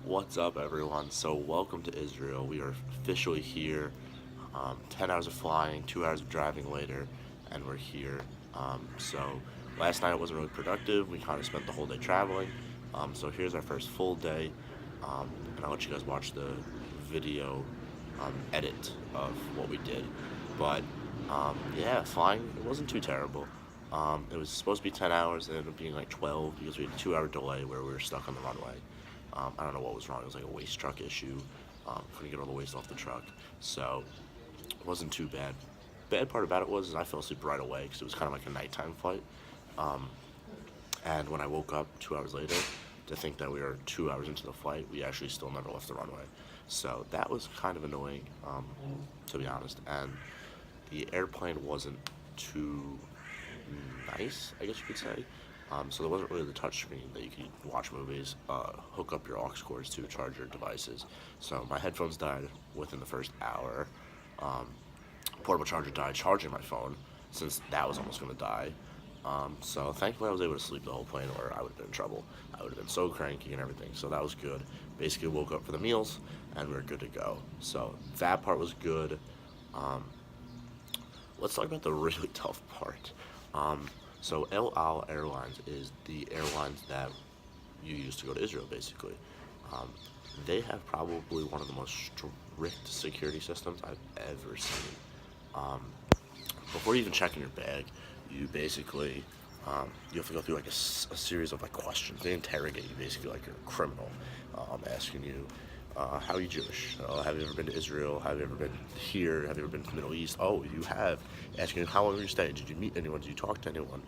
What's up, everyone? So, welcome to Israel. We are officially here. 10 hours of flying, 2 hours of driving later, and we're here. So, last night wasn't really productive. We kind of spent the whole day traveling. So, here's our first full day, and I'll let you guys watch the video edit of what we did. But, yeah, flying, it wasn't too terrible. It was supposed to be 10 hours, and it ended up being like 12 because we had a 2 hour delay where we were stuck on the runway. I don't know what was wrong. It was like a waste truck issue. Couldn't get all the waste off the truck. So it wasn't too bad. Bad part about it was I fell asleep right away because it was kind of like a nighttime flight. And when I woke up 2 hours later to think that we were 2 hours into the flight, we actually still never left the runway. So that was kind of annoying, to be honest. And the airplane wasn't too nice, I guess you could say. So there wasn't really the touch screen that you could watch movies, hook up your aux cords to charge your devices. So my headphones died within the first hour. Portable charger died charging my phone, since that was almost going to die. So thankfully I was able to sleep the whole plane, or I would have been in trouble. I would have been so cranky and everything, so that was good. Basically woke up for the meals, and we were good to go. So that part was good. Let's talk about the really tough part. So El Al Airlines is the airlines that you use to go to Israel, basically. They have probably one of the most strict security systems I've ever seen. Before you even check in your bag, you basically, you have to go through like a series of like questions. They interrogate you basically like you're a criminal, asking you, how are you Jewish? Have you ever been to Israel? Have you ever been here? Have you ever been to the Middle East? Oh, you have. Asking you how long were you staying? Did you meet anyone? Did you talk to anyone?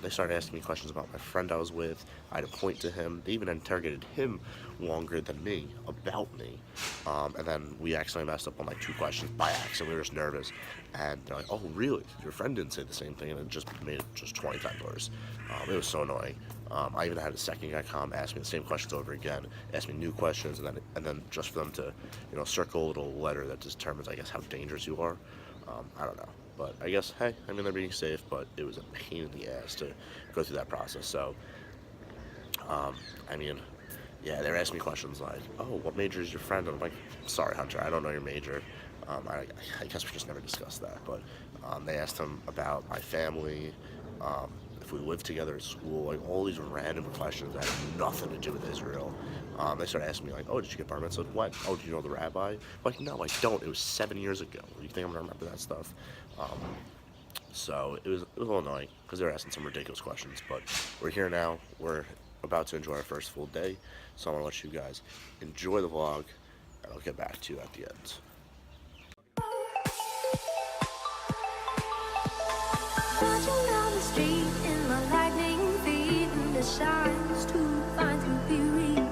They started asking me questions about my friend I was with. I had to point to him. They even interrogated him longer than me, about me. And then we accidentally messed up on like 2 questions by accident. We were just nervous. And they're like, oh, really? Your friend didn't say the same thing, and it just made it just 20 times worse. It was so annoying. I even had a second guy come ask me the same questions over again, ask me new questions, and then just for them to, circle a little letter that determines, I guess, how dangerous you are. I don't know. But I guess, hey, I mean, they're being safe, but it was a pain in the ass to go through that process. So, I mean, yeah, they were asking me questions like, oh, what major is your friend? And I'm like, sorry, Hunter, I don't know your major. I guess we just never discussed that. But they asked him about my family, if we lived together at school, like all these random questions that had nothing to do with Israel. They started asking me like, oh, did you get bar mitzvah? What? Oh, do you know the rabbi? I'm like, no, I don't. It was 7 years ago. You think I'm gonna remember that stuff? So it was a little annoying because they were asking some ridiculous questions. But we're here now. We're about to enjoy our first full day. So I want to let you guys enjoy the vlog, and I'll get back to you at the end. Marching down the street in my lightning feet, and the shines too fine to be real.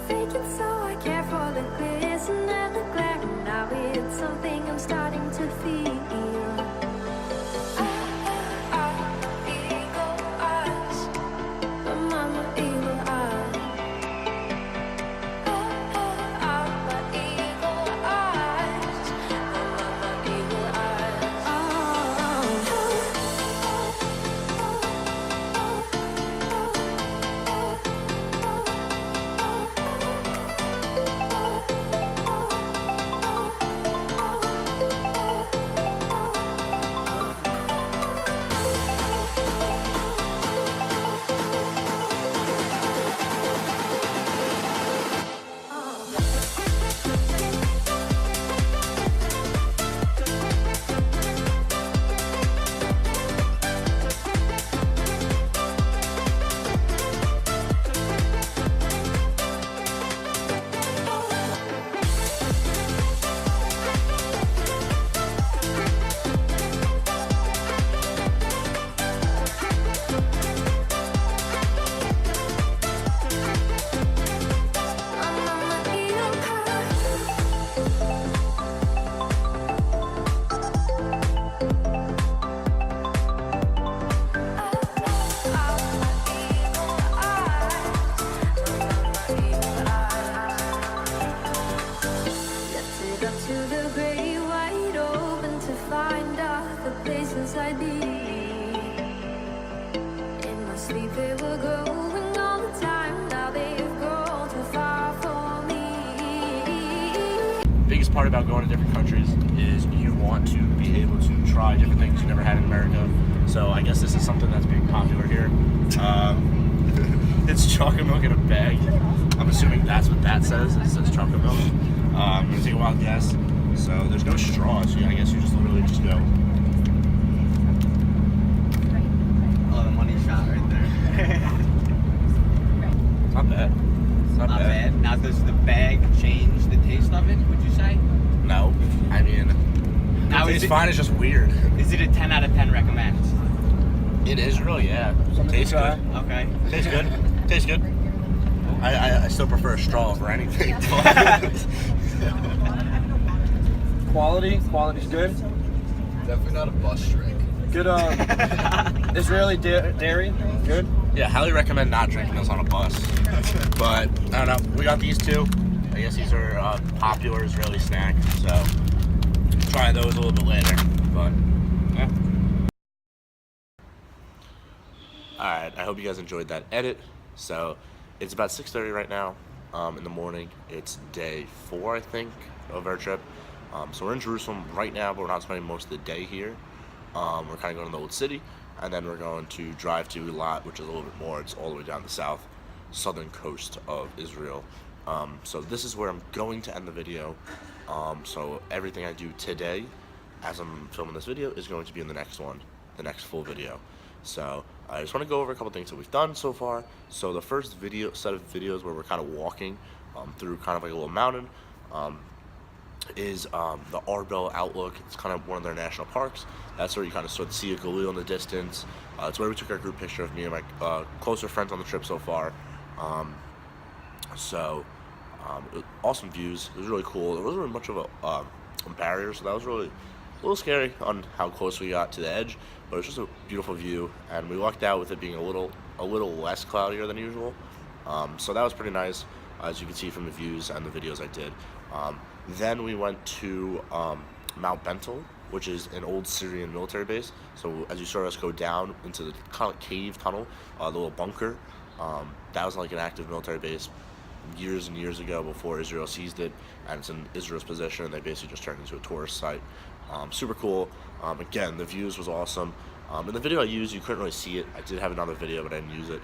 Fake it so I care for the glisten and the glare, and now it's something I'm starting to feel. Eagle eyes, mama, eagle eyes. My eagle part about going to different countries is you want to be able to try different things you never had in America. So I guess this is something that's being popular here. It's chocolate milk in a bag. I'm assuming that's what that says. It says chocolate milk. I'm gonna take a wild guess. So there's no straw, so I guess you just literally just go. Oh, the money shot right there. It's not bad. It's not bad. Now, does the bag change the taste of it, would you say? No. I mean, now, it's fine, it's just weird. Is it a 10 out of 10 recommend? It is really, yeah. Tastes good. Okay. Tastes good. Tastes good. I still prefer a straw over anything. Quality's good. Definitely not a bus drink. Good Israeli dairy, good. Yeah, highly recommend not drinking this on a bus. But, I don't know, we got these two. I guess these are popular Israeli snacks, so try those a little bit later. But, yeah. Alright, I hope you guys enjoyed that edit. So, it's about 6:30 right now in the morning. It's day 4, I think, of our trip. So we're in Jerusalem right now, but we're not spending most of the day here. We're kind of going to the old city, and then we're going to drive to Eilat, which is a little bit more. It's all the way down the southern coast of Israel. So this is where I'm going to end the video. So everything I do today, as I'm filming this video, is going to be in the next one, the next full video. So I just want to go over a couple things that we've done so far. So the first set of videos where we're kind of walking through kind of like a little mountain is the Arbel Outlook. It's kind of one of their national parks. That's where you kind of sort of see a Golan in the distance. It's where we took our group picture of me and my closer friends on the trip so far. Awesome views. It was really cool. There wasn't really much of a barrier, so that was really a little scary on how close we got to the edge, but it was just a beautiful view, and we lucked out with it being a little less cloudier than usual. So that was pretty nice, as you can see from the views and the videos I did. Then we went to Mount Bentel, which is an old Syrian military base. So as you saw us go down into the kind of cave tunnel, the little bunker, that was like an active military base years and years ago before Israel seized it, and it's in Israel's possession, and they basically just turned it into a tourist site. Super cool. Again, the views was awesome. In the video I used, you couldn't really see it. I did have another video, but I didn't use it.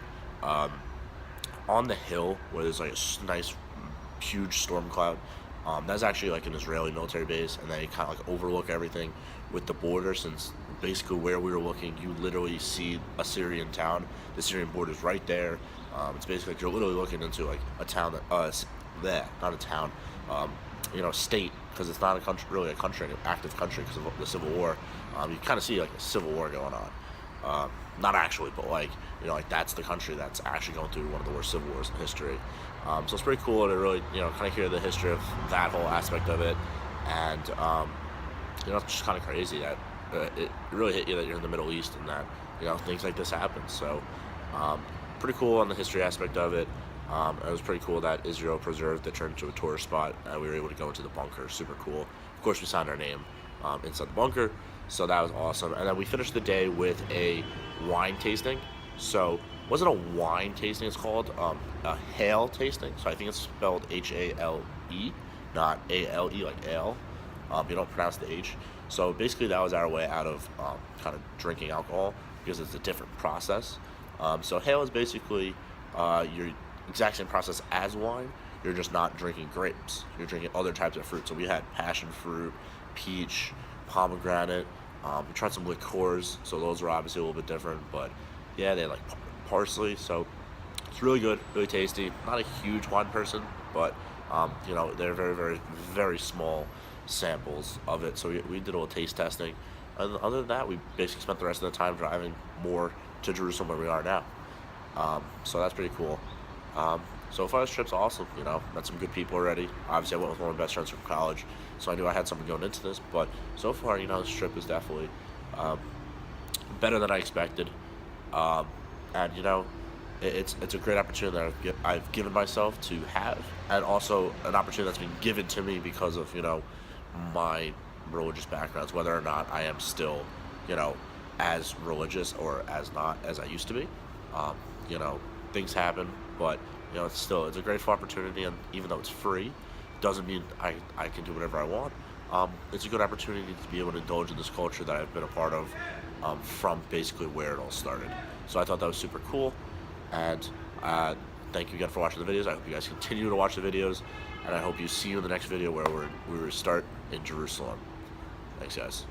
On the hill where there's like a nice, huge storm cloud, that's actually like an Israeli military base, and they kind of like overlook everything with the border, since basically where we were looking, you literally see a Syrian town. The Syrian border is right there. It's basically like you're literally looking into like a town that, not a town, state, because it's not a country, really a country, an active country because of the Civil War. You kind of see like a civil war going on. Not actually, but like, like that's the country that's actually going through one of the worst civil wars in history. So it's pretty cool to really, kind of hear the history of that whole aspect of it. And, it's just kind of crazy that it really hit you that you're in the Middle East and that, things like this happen. So, pretty cool on the history aspect of it. It was pretty cool that Israel preserved it, turned into a tourist spot, and we were able to go into the bunker. Super cool. Of course, we signed our name inside the bunker, so that was awesome. And then we finished the day with a wine tasting. So it wasn't a wine tasting, it's called a Hale tasting. So I think it's spelled H-A-L-E, not A-L-E like ale. You don't pronounce the H. So basically that was our way out of kind of drinking alcohol, because it's a different process. So Hale is basically your exact same process as wine. You're just not drinking grapes. You're drinking other types of fruit. So we had passion fruit, peach, pomegranate. We tried some liqueurs, so those were obviously a little bit different. But yeah, they had like parsley. So it's really good, really tasty. Not a huge wine person, but they're very, very, very small samples of it. So we did a little taste testing. And other than that, we basically spent the rest of the time driving more to Jerusalem where we are now. So that's pretty cool. So far this trip's awesome, met some good people already. Obviously I went with one of my best friends from college, so I knew I had something going into this, but so far, this trip is definitely better than I expected. And it's a great opportunity that I've given myself to have, and also an opportunity that's been given to me because of, my religious backgrounds, whether or not I am still, as religious or as not as I used to be. Things happen, but it's a grateful opportunity, and even though it's free, doesn't mean I can do whatever I want. It's a good opportunity to be able to indulge in this culture that I've been a part of from basically where it all started. So I thought that was super cool, and thank you again for watching the videos. I hope you guys continue to watch the videos, and I hope you see you in the next video where we start in Jerusalem. Thanks, guys.